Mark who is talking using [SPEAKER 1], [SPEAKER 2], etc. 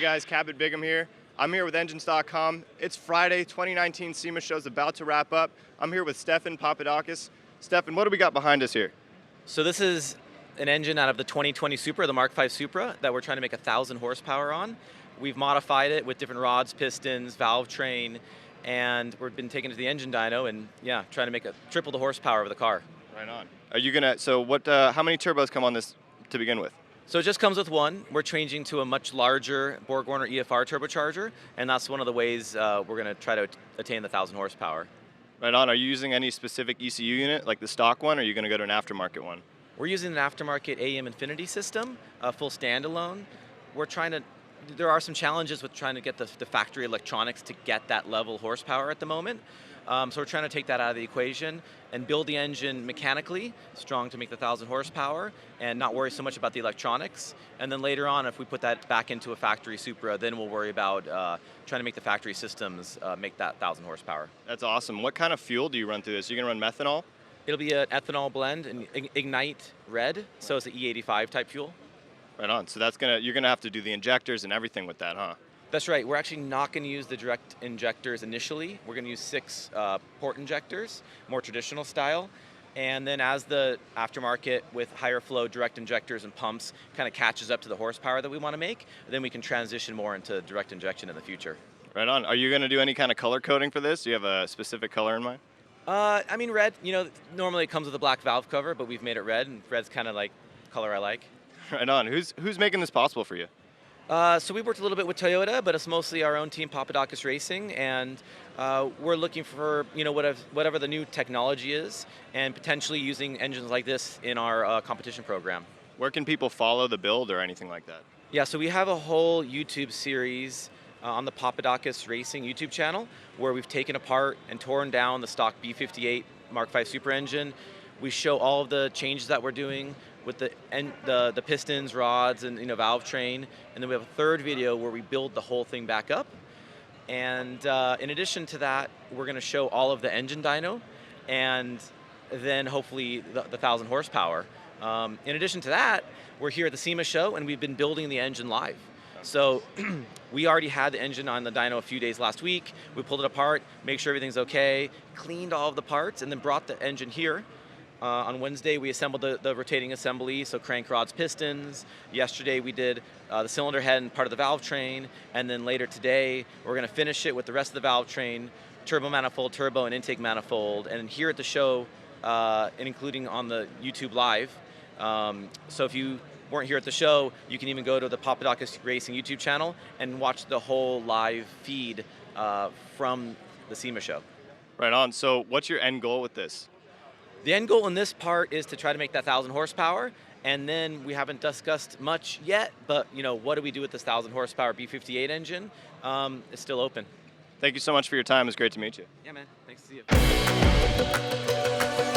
[SPEAKER 1] Hey guys, Cabot Bigham here. I'm here with Engines.com. It's Friday, 2019 SEMA Show is about to wrap up. I'm here with Stephan Papadakis. Stephan, what do we got behind us here?
[SPEAKER 2] So this is an engine out of the 2020 Supra, the Mark V Supra, that we're trying to make 1,000 horsepower on. We've modified it with different rods, pistons, valve train, and we've been taking it to the engine dyno and trying to make triple the horsepower of the car.
[SPEAKER 1] Right on. Are you gonna, so what, how many turbos come on this to begin with?
[SPEAKER 2] So it just comes with one. We're changing to a much larger Borg-Warner EFR turbocharger, and that's one of the ways we're gonna try to attain the 1,000 horsepower.
[SPEAKER 1] Right on. Are you using any specific ECU unit, like the stock one, or are you gonna go to an aftermarket one?
[SPEAKER 2] We're using an aftermarket AM Infinity system, a full standalone. There are some challenges with trying to get the factory electronics to get that level horsepower at the moment. So we're trying to take that out of the equation and build the engine mechanically, strong to make the 1,000 horsepower, and not worry so much about the electronics. And then later on, if we put that back into a factory Supra, then we'll worry about trying to make the factory systems make that 1,000 horsepower.
[SPEAKER 1] That's awesome. What kind of fuel do you run through this? Are you gonna run methanol?
[SPEAKER 2] It'll be an ethanol blend and Ignite Red, so it's an E85 type fuel.
[SPEAKER 1] Right on. So you're gonna have to do the injectors and everything with that, huh?
[SPEAKER 2] That's right. We're actually not going to use the direct injectors initially. We're going to use 6 port injectors, more traditional style. And then as the aftermarket with higher flow direct injectors and pumps kind of catches up to the horsepower that we want to make, then we can transition more into direct injection in the future.
[SPEAKER 1] Right on. Are you going to do any kind of color coding for this? Do you have a specific color in mind?
[SPEAKER 2] I mean, red, normally it comes with a black valve cover, but we've made it red, and red's kind of like color I like.
[SPEAKER 1] Right on. Who's making this possible for you?
[SPEAKER 2] So we worked a little bit with Toyota, but it's mostly our own team, Papadakis Racing, and we're looking for whatever the new technology is, and potentially using engines like this in our competition program.
[SPEAKER 1] Where can people follow the build or anything like that?
[SPEAKER 2] Yeah, so we have a whole YouTube series on the Papadakis Racing YouTube channel where we've taken apart and torn down the stock B58 Mark V Supra engine. We show all of the changes that we're doing with the pistons, rods, and valve train, and then we have a third video where we build the whole thing back up. And in addition to that, we're going to show all of the engine dyno, and then hopefully the 1,000 horsepower. In addition to that, we're here at the SEMA Show, and we've been building the engine live. So we already had the engine on the dyno a few days last week. We pulled it apart, make sure everything's okay, cleaned all of the parts, and then brought the engine here. On Wednesday, we assembled the rotating assembly, so crank rods, pistons. Yesterday, we did the cylinder head and part of the valve train. And then later today, we're going to finish it with the rest of the valve train, turbo manifold, turbo, and intake manifold. And here at the show, and including on the YouTube Live. So if you weren't here at the show, you can even go to the Papadakis Racing YouTube channel and watch the whole live feed from the SEMA Show.
[SPEAKER 1] Right on. So what's your end goal with this?
[SPEAKER 2] The end goal in this part is to try to make that 1,000 horsepower, and then we haven't discussed much yet, but what do we do with this 1,000 horsepower B58 engine? It's still open.
[SPEAKER 1] Thank you so much for your time. It was great to meet you.
[SPEAKER 2] Yeah, man. Thanks to see you.